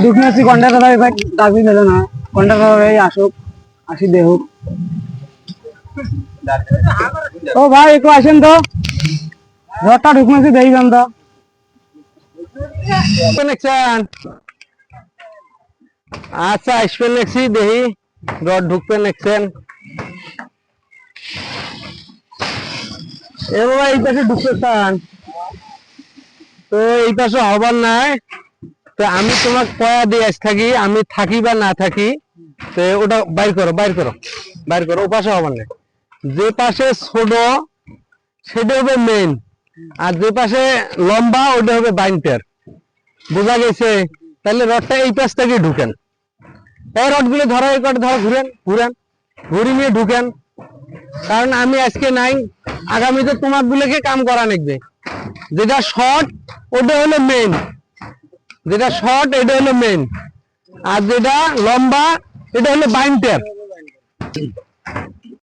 ঢুকনেছি contractor ভাই ডাকি দিল না কন্ট্রাক্টর ভাই আসুক আসি দেখুক ও ভাই একটু আসেন তো রডটা ঢুকনেছি দেখি যান তো আচ্ছা আসবেন দেখছি দেখি রড ঢুকবেন দেখছেন এ বাবা এই পাশে ঢুকতে চান তো এই পাশে হবার নাই তো আমি তোমাকে পয়া দিয়ে আস থাকি আমি থাকি বা না থাকি তো ওটা বাইর করো বাইর করো বাইর করো ও পাশে হবার নাই যে পাশে ছোট সেটা হবে মেইন আর যে পাশে লম্বা ওটা হবে বাইন্টার বোঝা গেছে তাহলে রডটা এই পাশ থেকে ঢুকেন এই রড গুলো ধরো এই কটা ধরো ঘুরেন ঘুরেন ঘুরি নিয়ে ঢুকেন কারণ আমি আজকে নাই আগামীতে তোমার গুলোকে কাম করা লাগবে যেটা শর্ট ওটা হলো মেইন যেটা শর্ট এটা হলো মেইন আর যেটা লম্বা এটা হলো বাইন্টার